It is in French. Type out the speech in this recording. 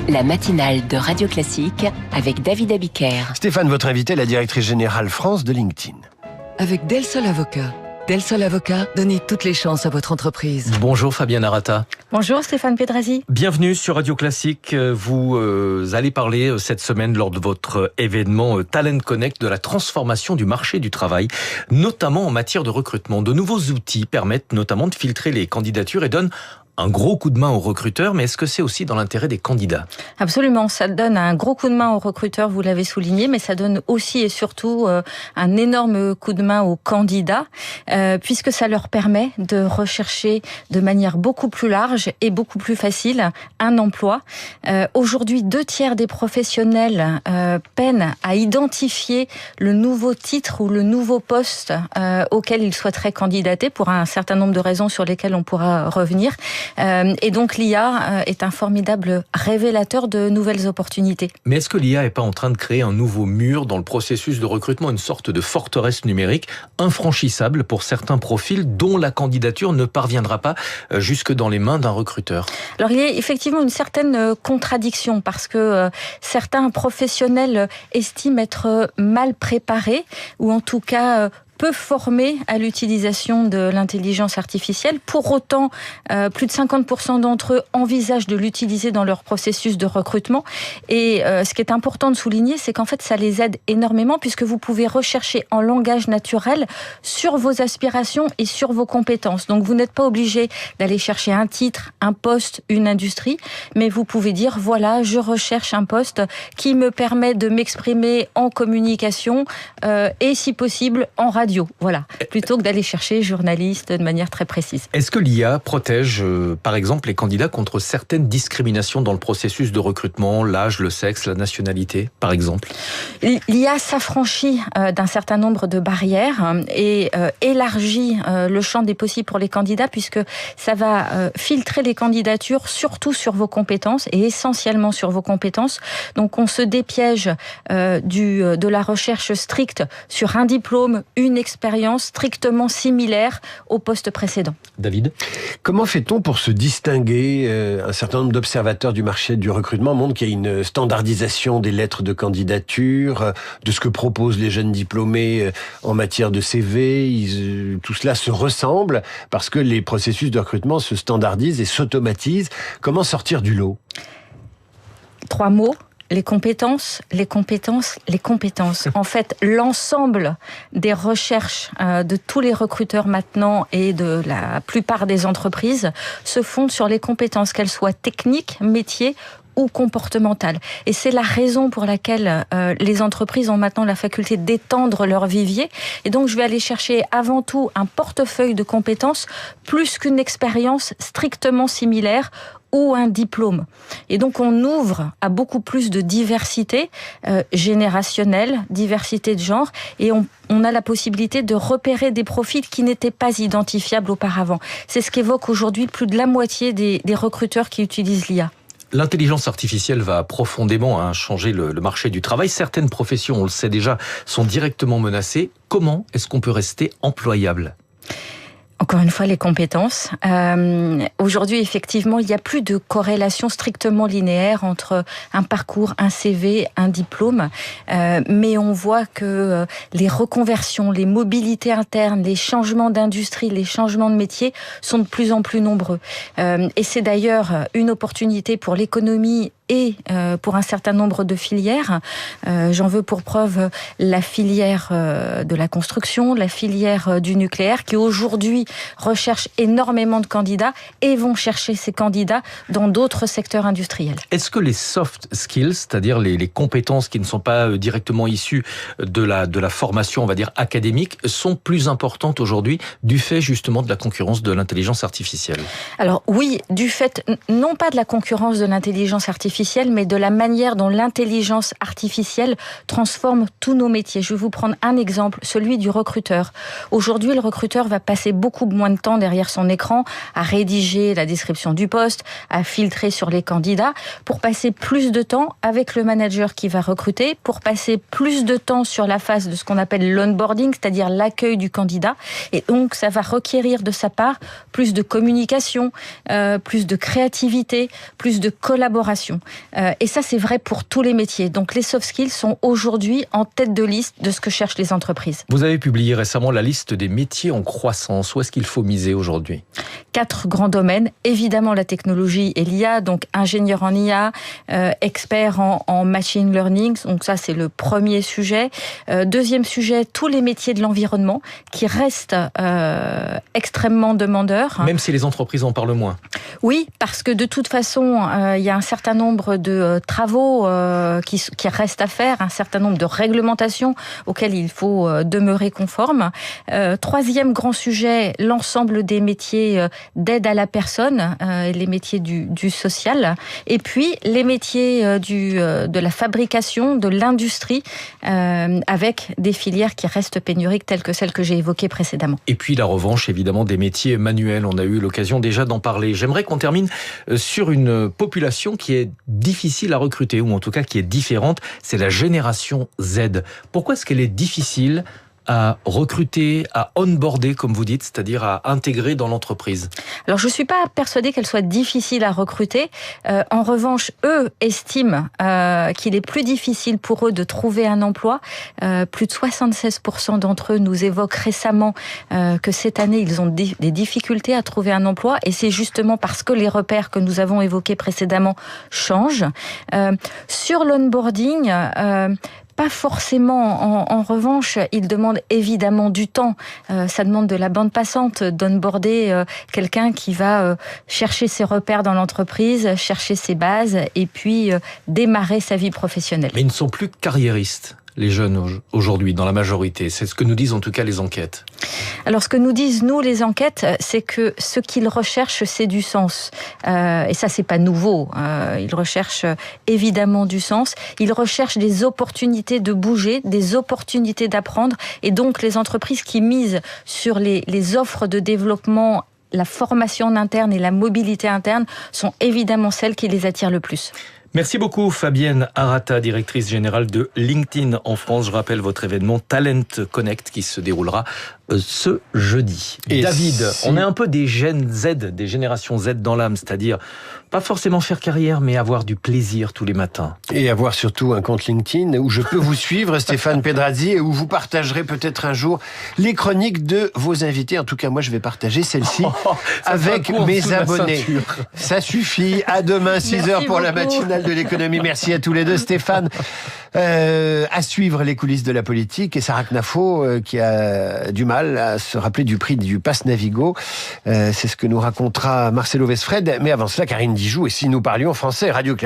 La matinale de Radio Classique avec David Abiker. Stéphane, votre invité, la directrice générale France de LinkedIn. Avec Del Sol Avocat. Del Sol Avocat, donnez toutes les chances à votre entreprise. Bonjour Fabienne Arata. Bonjour Stéphane Pedrazi. Bienvenue sur Radio Classique. Vous allez parler cette semaine lors de votre événement Talent Connect de la transformation du marché du travail, notamment en matière de recrutement. De nouveaux outils permettent notamment de filtrer les candidatures et donnent un gros coup de main aux recruteurs, mais est-ce que c'est aussi dans l'intérêt des candidats ? Absolument, ça donne un gros coup de main aux recruteurs, vous l'avez souligné, mais ça donne aussi et surtout un énorme coup de main aux candidats, puisque ça leur permet de rechercher de manière beaucoup plus large et beaucoup plus facile un emploi. Aujourd'hui, 2/3 des professionnels peinent à identifier le nouveau titre ou le nouveau poste auquel ils souhaiteraient candidater pour un certain nombre de raisons sur lesquelles on pourra revenir. Et donc l'IA est un formidable révélateur de nouvelles opportunités. Mais est-ce que l'IA n'est pas en train de créer un nouveau mur dans le processus de recrutement, une sorte de forteresse numérique infranchissable pour certains profils dont la candidature ne parviendra pas jusque dans les mains d'un recruteur ? Alors il y a effectivement une certaine contradiction parce que certains professionnels estiment être mal préparés ou en tout cas peu formés à l'utilisation de l'intelligence artificielle. Pour autant, plus de 50% d'entre eux envisagent de l'utiliser dans leur processus de recrutement. Et ce qui est important de souligner, c'est qu'en fait, ça les aide énormément puisque vous pouvez rechercher en langage naturel sur vos aspirations et sur vos compétences. Donc, vous n'êtes pas obligé d'aller chercher un titre, un poste, une industrie, mais vous pouvez dire, voilà, je recherche un poste qui me permet de m'exprimer en communication et si possible en radio. Voilà, plutôt que d'aller chercher journaliste de manière très précise. Est-ce que l'IA protège, par exemple, les candidats contre certaines discriminations dans le processus de recrutement, l'âge, le sexe, la nationalité, par exemple ? L'IA s'affranchit d'un certain nombre de barrières et élargit le champ des possibles pour les candidats puisque ça va filtrer les candidatures surtout sur vos compétences et essentiellement sur vos compétences. Donc on se dépiège de la recherche stricte sur un diplôme, une expérience strictement similaire au poste précédent. David ? Comment fait-on pour se distinguer ? Un certain nombre d'observateurs du marché du recrutement montrent qu'il y a une standardisation des lettres de candidature, de ce que proposent les jeunes diplômés en matière de CV. Tout cela se ressemble parce que les processus de recrutement se standardisent et s'automatisent. Comment sortir du lot ? 3 mots. Les compétences, les compétences, les compétences. En fait, l'ensemble des recherches de tous les recruteurs maintenant et de la plupart des entreprises se fondent sur les compétences, qu'elles soient techniques, métiers ou comportementales. Et c'est la raison pour laquelle les entreprises ont maintenant la faculté d'étendre leur vivier. Et donc, je vais aller chercher avant tout un portefeuille de compétences plus qu'une expérience strictement similaire ou un diplôme. Et donc on ouvre à beaucoup plus de diversité générationnelle, diversité de genre, et on a la possibilité de repérer des profils qui n'étaient pas identifiables auparavant. C'est ce qu'évoque aujourd'hui plus de la moitié des recruteurs qui utilisent l'IA. L'intelligence artificielle va profondément changer le marché du travail. Certaines professions, on le sait déjà, sont directement menacées. Comment est-ce qu'on peut rester employable ? Encore une fois, les compétences. Aujourd'hui, effectivement, il n'y a plus de corrélation strictement linéaire entre un parcours, un CV, un diplôme. Mais on voit que les reconversions, les mobilités internes, les changements d'industrie, les changements de métier sont de plus en plus nombreux. Et c'est d'ailleurs une opportunité pour l'économie et pour un certain nombre de filières. J'en veux pour preuve la filière de la construction, la filière du nucléaire, qui aujourd'hui recherchent énormément de candidats et vont chercher ces candidats dans d'autres secteurs industriels. Est-ce que les soft skills, c'est-à-dire les compétences qui ne sont pas directement issues de la formation, on va dire, académique, sont plus importantes aujourd'hui du fait justement de la concurrence de l'intelligence artificielle ? Alors oui, du fait, non pas de la concurrence de l'intelligence artificielle, mais de la manière dont l'intelligence artificielle transforme tous nos métiers. Je vais vous prendre un exemple, celui du recruteur. Aujourd'hui, le recruteur va passer beaucoup moins de temps derrière son écran à rédiger la description du poste, à filtrer sur les candidats, pour passer plus de temps avec le manager qui va recruter, pour passer plus de temps sur la phase de ce qu'on appelle l'onboarding, c'est-à-dire l'accueil du candidat. Et donc, ça va requérir de sa part plus de communication, plus de créativité, plus de collaboration. Et ça, c'est vrai pour tous les métiers. Donc les soft skills sont aujourd'hui en tête de liste de ce que cherchent les entreprises. Vous avez publié récemment la liste des métiers en croissance. Où est-ce qu'il faut miser aujourd'hui ? 4 grands domaines. Évidemment, la technologie et l'IA, donc ingénieur en IA, expert en machine learning. Donc ça, c'est le premier sujet. Deuxième sujet, tous les métiers de l'environnement qui restent extrêmement demandeurs. Même si les entreprises en parlent moins. Oui, parce que de toute façon, il y a un certain nombre de travaux qui restent à faire, un certain nombre de réglementations auxquelles il faut demeurer conforme. Troisième grand sujet, l'ensemble des métiers d'aide à la personne, les métiers du social, et puis les métiers de la fabrication, de l'industrie, avec des filières qui restent pénuriques telles que celles que j'ai évoquées précédemment. Et puis la revanche, évidemment, des métiers manuels. On a eu l'occasion déjà d'en parler. J'aimerais qu'on termine sur une population qui est difficile à recruter, ou en tout cas qui est différente. C'est la génération Z. Pourquoi est-ce qu'elle est difficile à recruter, à onboarder, comme vous dites, c'est-à-dire à intégrer dans l'entreprise? Alors, je ne suis pas persuadée qu'elle soit difficile à recruter. En revanche, eux estiment qu'il est plus difficile pour eux de trouver un emploi. Plus de 76% d'entre eux nous évoquent récemment que cette année, ils ont des difficultés à trouver un emploi. Et c'est justement parce que les repères que nous avons évoqués précédemment changent. Sur l'onboarding, pas forcément. En revanche, il demande évidemment du temps. Ça demande de la bande passante d'onboarder quelqu'un qui va chercher ses repères dans l'entreprise, chercher ses bases et puis démarrer sa vie professionnelle. Mais ils ne sont plus carriéristes, les jeunes aujourd'hui, dans la majorité. C'est ce que nous disent en tout cas les enquêtes. Alors, ce que nous disent, nous, les enquêtes, c'est que ce qu'ils recherchent, c'est du sens. Et ça, c'est pas nouveau. Ils recherchent évidemment du sens. Ils recherchent des opportunités de bouger, des opportunités d'apprendre. Et donc, les entreprises qui misent sur les offres de développement, la formation en interne et la mobilité interne sont évidemment celles qui les attirent le plus. Merci beaucoup Fabienne Arata, directrice générale de LinkedIn en France. Je rappelle votre événement Talent Connect qui se déroulera ce jeudi. Et David, on est un peu des Gen Z, des générations Z dans l'âme, c'est-à-dire pas forcément faire carrière, mais avoir du plaisir tous les matins. Et avoir surtout un compte LinkedIn où je peux vous suivre, Stéphane Pedrazzi, et où vous partagerez peut-être un jour les chroniques de vos invités. En tout cas, moi, je vais partager celle-ci avec mes abonnés. Ça suffit. À demain, 6h pour la matinale de l'économie. Merci à tous les deux, Stéphane. À suivre les coulisses de la politique et Sarah Knafo qui a du mal à se rappeler du prix du pass Navigo. C'est ce que nous racontera Marcelo Vesfred. Mais avant cela, Karine Dijoux. Et si nous parlions français, Radio Classique.